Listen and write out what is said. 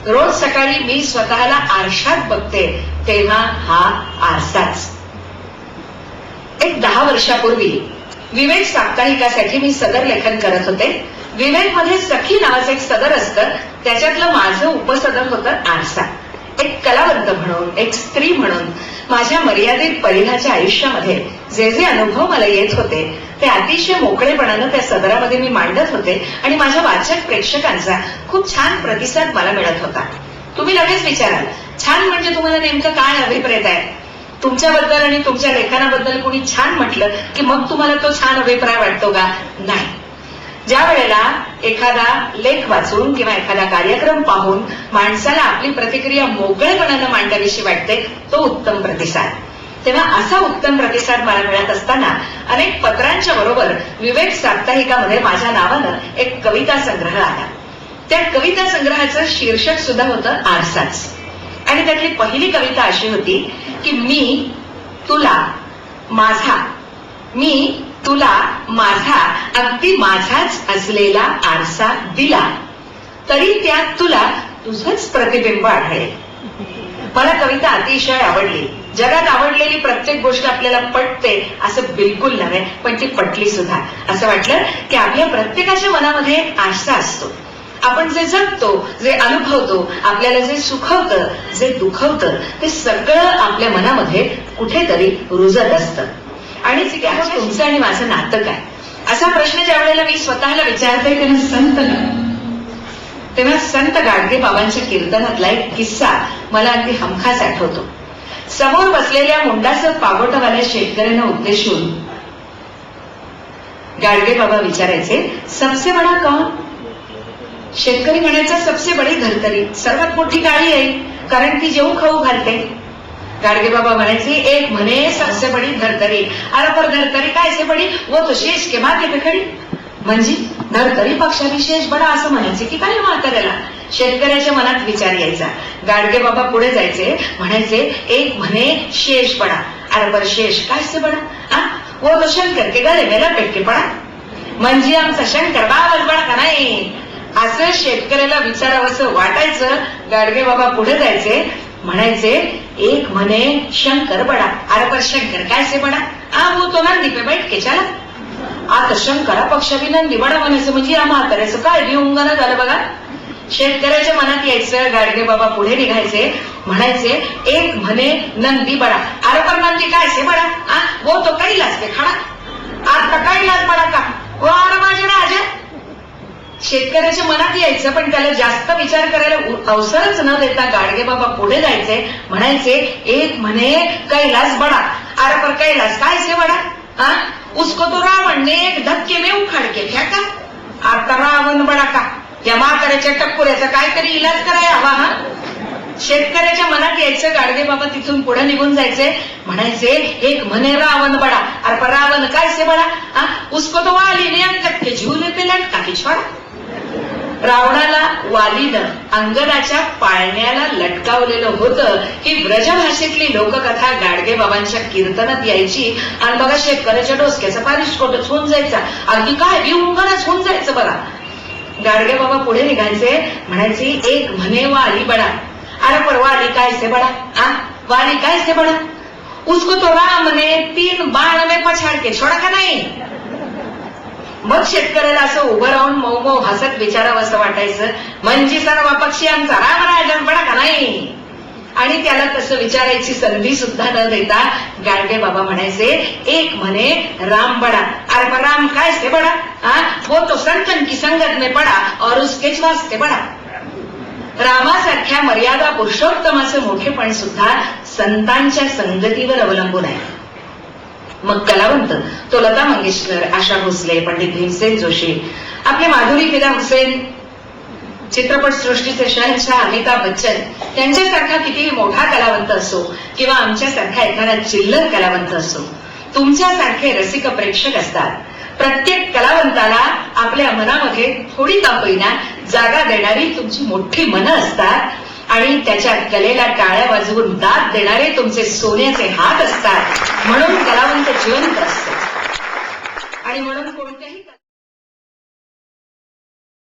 रोज सकाळी मी स्वतःला आरशात बघते तेव्हा हा आरसाच. एक 10 वर्षापूर्वी विवेक साप्ताहिकासाठी मी सदर लेखन करत होते. विवेक मध्ये सखी नावाचं एक सदर असतं, त्याच्यातलं माझं उपसदर होतं आरसा. एक कलावंत म्हणून, एक स्त्री म्हणून माझ्या मर्यादित परिघाच्या आयुष्यामध्ये जे जे अनुभव मला येत होते ते अतिशय मोकळेपणानं त्या सदरामध्ये मी मांडत होते आणि माझ्या वाचक प्रेक्षकांचा खूप छान प्रतिसाद मला मिळत होता. तुम्ही लगेच विचाराल, छान म्हणजे तुम्हाला नेमकं काय अभिप्रेत आहे? तुमच्याबद्दल आणि तुमच्या लेखनाबद्दल कुणी छान म्हटलं की मग तुम्हाला तो छान अभिप्राय वाटतो का? नाही. ज्या वेळेला एखादा लेख वाचून किंवा एखादा कार्यक्रम पाहून माणसाला आपली प्रतिक्रिया मोकळेपणानं मांडावीशी वाटते, तो उत्तम प्रतिसाद. तेव्हा असा उत्तम प्रतिसाद मला मिळत असताना अनेक पत्रांच्या बरोबर विवेक साप्ताहिकामध्ये माझ्या नावानं एक कविता संग्रह आला. त्या कविता संग्रहाचं शीर्षक सुद्धा होतं आरसाच. आणि त्यातली पहिली कविता अशी होती की मी तुला माझा अगदी माझाच असलेला आरसा दिला, तरी त्यात तुला तुझंच प्रतिबिंब आढळेल. मला कविता अतिशय आवडली. जगात आवडलेली प्रत्येक गोष्ट आपल्याला पटते असं बिलकुल नव्हे, पण ती पटली सुद्धा. असं वाटलं की आपल्या प्रत्येकाच्या मनामध्ये एक आरसा असतो. आपण जे जगतो, जे अनुभवतो, आपल्याला जे सुखवतं, जे दुखवतं, ते सगळं आपल्या मनामध्ये कुठेतरी रुजत असतं. आणि तुमचं आणि माझं नातं काय, असा प्रश्न ज्या वेळेला मी स्वतःला विचारते तेव्हा संत गाडगे बाबांच्या कीर्तनातला एक किस्सा मला अगदी हमखास आठवतो. समोर बसलेल्या मुंडासं पागोटवाल्या शेतकऱ्यांना उद्देशून गाडगे बाबा विचारायचे, सबसे बडा कौन? शेतकरी म्हणायचा, सबसे बडी धरतरी, सर्वात मोठी गाळी आहे, कारण ती जेऊ खाऊ घालते. गाडगे बाबा म्हणायचे, एक म्हणे सबसे बडी धरतरी, अरे पर धरतरी काय से बडी, वो तो शेष के मागे पे खडी. म्हणजे धरतरी पक्षाने शेष बडा असं म्हणायचे की काय म्हाताऱ्याला? शेतकऱ्याच्या मनात विचार यायचा. गाडगे बाबा पुढे जायचे, म्हणायचे, एक म्हणे शेष बडा, अरे पर शेष काय से बडा, वो तो शंकर के गळे में लपेट के पडा. म्हणजे आमचा शंकर बाबाच बडा का नाही, असं शेतकऱ्याला विचारावंसं वाटायचं. गाडगे बाबा पुढे जायचे, म्हणायचे, एक म्हणे शंकर बडा, अरे पर शंकर काय से बडा, वो तो नंदी पे बैठ के चला. आता शंकरा पक्षा बी नंदी बडा म्हणायचं, म्हणजे या म्हाताऱ्याचं काय विहुंगण झालं बघा. शेतकऱ्याच्या मनात यायचं. गाडगे बाबा पुढे निघायचे, म्हणायचे, एक म्हणे नंदी बडा, अरे पर नंदी काय से बडा, वो तो कैलास पे खडा, आता कैलास बडा का, वो अरे माझ्या राजा. शेतकऱ्याच्या मनात यायचं, पण त्याला जास्त विचार करायला अवसरच न देता गाडगे बाबा पुढे जायचे, म्हणायचे, एक म्हणे कैलास बडा, अरे पर कैलास काय से बडा, उसको तो रावण ने एक धक्के में उखाड़ के फेंका, आता रावण बडा का. या म्हाताऱ्याच्या टक्कुऱ्याचा काहीतरी इलाज करायला हवा. शेतकऱ्याच्या मनात यायचं. गाडगे बाबा तिथून पुढे निघून जायचे, म्हणायचे, एक म्हणे रावण बडा, अरे पर रावण काय से बडा, उसको तो वाली ने अंगद के झूले पे लटका के छोड़ा. रावणाला वालीनं अंगणाच्या पाळण्याला लटकावलेलं होतं. ही ब्रजभाषेतली लोककथा गाडगे बाबांच्या कीर्तनात यायची आणि बघा शेतकऱ्याच्या डोसक्याचा पारिस्फोटच होऊन जायचा. अगदी काय विहुंगणच होऊन जायचं बघा. गाडगे बाबा पुढे निघायचे, म्हणायचे, एक म्हणे वाली बडा, अरे पर वाली काय से बडा, वाली काय से बडा, उसको तो राम ने 3 बाण में पछाड के छोडा का नाही. मग शेतकऱ्याला असं उभं राहून मऊ मऊ हसत विचारावं असं वाटायचं, म्हणजे सर्व पक्षी आमचा रामराजन बडा का नाही. आणि त्याला तसं विचारायची संधी सुद्धा न देता गाडगे बाबा म्हणायचे, एक म्हणे राम बडा, अरे पर राम काय से बडा, वो तो संतन की संगत में पडा और उसके वास्ते बडा. रामासारख्या मर्यादा पुरुषोत्तमाचं मोठेपण सुद्धा संतांच्या संगतीवर अवलंबून आहे. मग कलावंत तो लता मंगेशकर, आशा भोसले, पंडित भीमसेन जोशी, आपले माधुरी फिदा हुसेन, चित्रपट सृष्टीचे शहंशाह अमिताभ बच्चन, त्यांच्यासारखा कितीही मोठा कलावंत असो किंवा आमच्यासारखा एखादा चिल्लर कलावंत असो, तुमच्यासारखे रसिक प्रेक्षक असतात. प्रत्येक कलावंताला आपल्या मनामध्ये थोडी का होईना जागा देणारी तुमची मोठी मनं असतात आणि त्याच्या कलेला टाळ्या वाजवून दाद देणारे तुमचे सोन्याचे हात असतात. म्हणून कलावंत जिवंत असतो आणि म्हणून कोणत्याही